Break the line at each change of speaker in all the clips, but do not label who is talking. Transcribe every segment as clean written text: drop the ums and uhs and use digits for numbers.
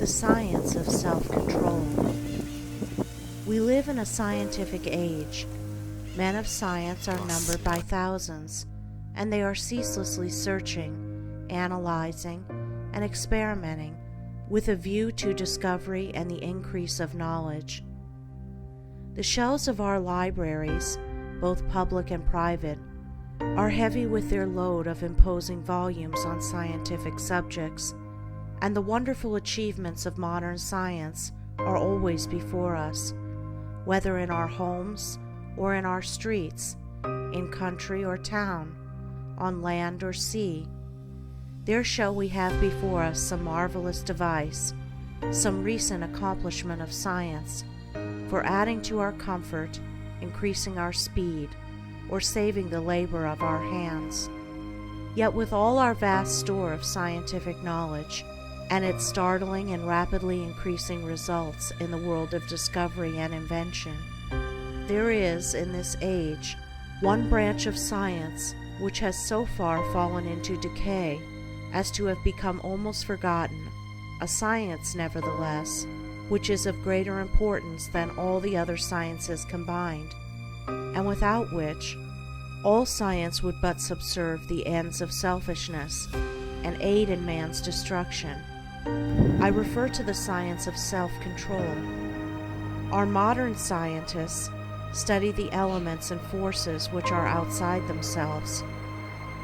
the science of self-control. We live in a scientific age. Men of science are numbered by thousands, and they are ceaselessly searching, analyzing, and experimenting with a view to discovery and the increase of knowledge. The shelves of our libraries, both public and private, are heavy with their load of imposing volumes on scientific subjects, and the wonderful achievements of modern science are always before us, whether in our homes or in our streets, in country or town, on land or sea. There shall we have before us some marvelous device, some recent accomplishment of science, for adding to our comfort, increasing our speed, or saving the labor of our hands. Yet with all our vast store of scientific knowledge, and its startling and rapidly increasing results in the world of discovery and invention, there is, in this age, one branch of science which has so far fallen into decay as to have become almost forgotten, a science, nevertheless, which is of greater importance than all the other sciences combined, and without which all science would but subserve the ends of selfishness and aid in man's destruction. I refer to the science of self-control. Our modern scientists study the elements and forces which are outside themselves,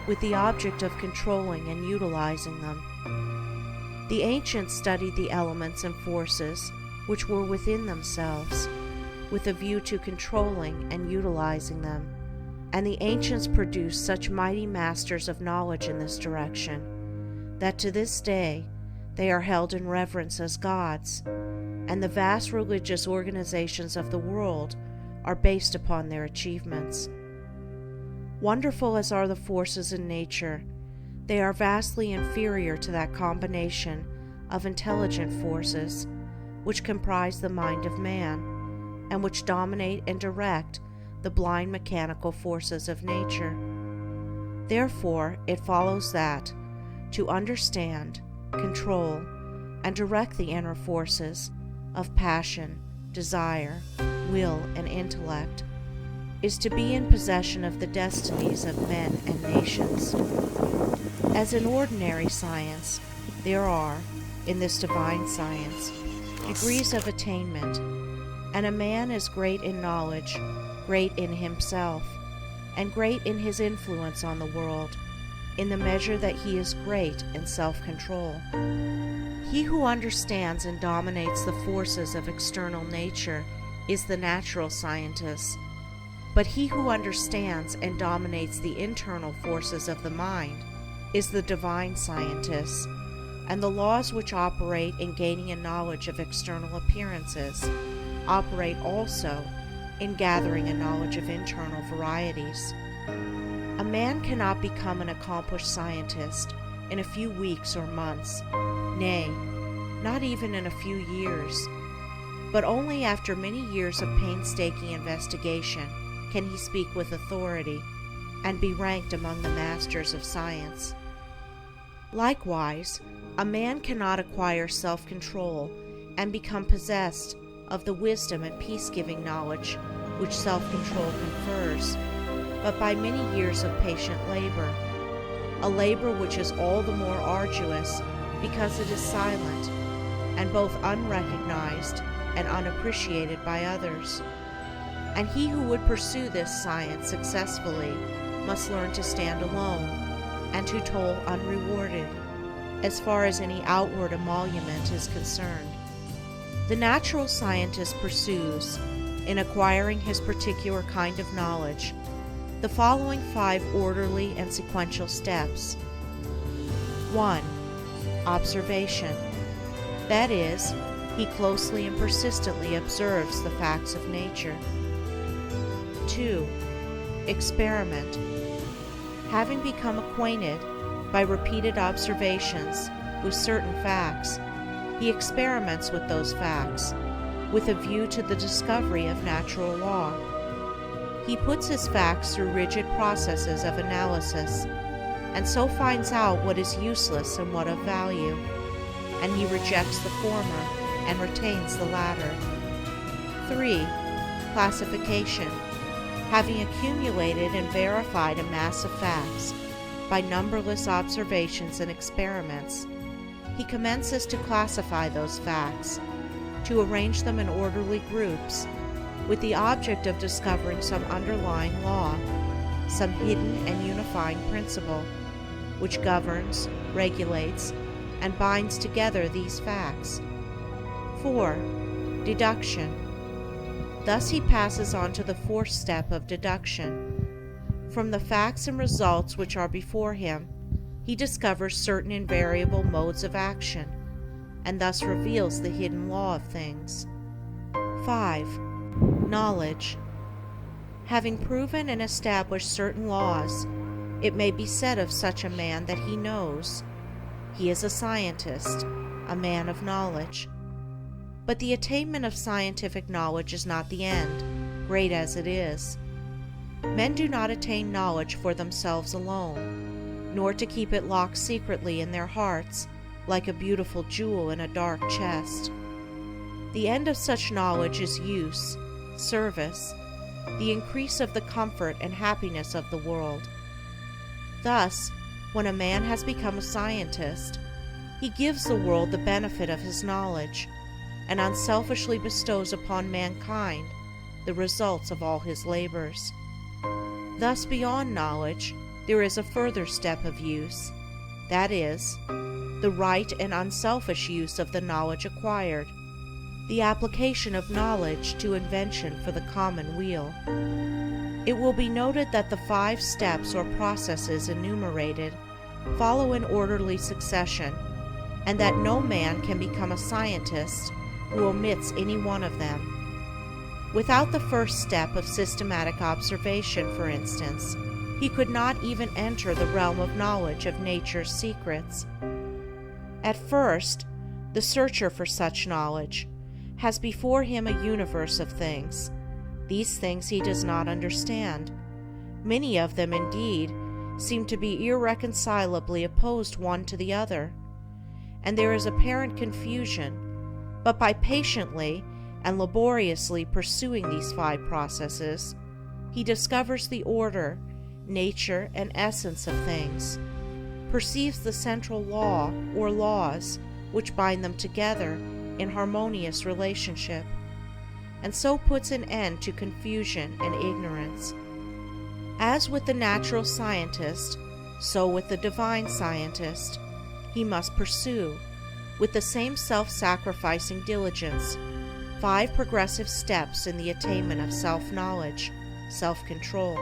with the object of controlling and utilizing them. The ancients studied the elements and forces which were within themselves, with a view to controlling and utilizing them, and the ancients produced such mighty masters of knowledge in this direction, that to this day they are held in reverence as gods, and the vast religious organizations of the world are based upon their achievements. Wonderful as are the forces in nature, they are vastly inferior to that combination of intelligent forces which comprise the mind of man, and which dominate and direct the blind mechanical forces of nature. Therefore, it follows that, to understand, control, and direct the inner forces of passion, desire, will, and intellect, is to be in possession of the destinies of men and nations. As in ordinary science, there are, in this divine science, degrees of attainment, and a man is great in knowledge, great in himself, and great in his influence on the world, in the measure that he is great in self-control. He who understands and dominates the forces of external nature is the natural scientist, but he who understands and dominates the internal forces of the mind is the divine scientist, and the laws which operate in gaining a knowledge of external appearances operate also in gathering a knowledge of internal varieties. A man cannot become an accomplished scientist in a few weeks or months, nay, not even in a few years, but only after many years of painstaking investigation can he speak with authority and be ranked among the masters of science. Likewise, a man cannot acquire self-control and become possessed of the wisdom and peace-giving knowledge which self-control confers, but by many years of patient labor, a labor which is all the more arduous because it is silent and both unrecognized and unappreciated by others. And he who would pursue this science successfully must learn to stand alone and to toil unrewarded, as far as any outward emolument is concerned. The natural scientist pursues, in acquiring his particular kind of knowledge, the following 5 orderly and sequential steps. 1. Observation. That is, he closely and persistently observes the facts of nature. 2. Experiment. Having become acquainted by repeated observations with certain facts, he experiments with those facts, with a view to the discovery of natural law. He puts his facts through rigid processes of analysis, and so finds out what is useless and what of value. and he rejects the former and retains the latter. 3. Classification. Having accumulated and verified a mass of facts by numberless observations and experiments, he commences to classify those facts, to arrange them in orderly groups, with the object of discovering some underlying law, some hidden and unifying principle, which governs, regulates, and binds together these facts. 4. Deduction. Thus he passes on to the fourth step of deduction. From the facts and results which are before him, he discovers certain invariable modes of action, and thus reveals the hidden law of things. 5. Knowledge. Having proven and established certain laws, it may be said of such a man that he knows. He is a scientist, a man of knowledge. But the attainment of scientific knowledge is not the end, great as it is. Men do not attain knowledge for themselves alone, nor to keep it locked secretly in their hearts, like a beautiful jewel in a dark chest. The end of such knowledge is use, service, the increase of the comfort and happiness of the world. Thus, when a man has become a scientist, he gives the world the benefit of his knowledge, and unselfishly bestows upon mankind the results of all his labors. Thus, beyond knowledge, there is a further step of use, that is, the right and unselfish use of the knowledge acquired, the application of knowledge to invention for the common weal. It will be noted that the 5 steps or processes enumerated follow in orderly succession, and that no man can become a scientist who omits any one of them. Without the first step of systematic observation, for instance, he could not even enter the realm of knowledge of nature's secrets. At first, the searcher for such knowledge has before him a universe of things. These things he does not understand. Many of them, indeed, seem to be irreconcilably opposed one to the other, and there is apparent confusion. But by patiently and laboriously pursuing these 5 processes, he discovers the order, nature, and essence of things, perceives the central law or laws which bind them together in harmonious relationship, and so puts an end to confusion and ignorance. As with the natural scientist, so with the divine scientist, he must pursue, with the same self-sacrificing diligence, 5 progressive steps in the attainment of self-knowledge, self-control.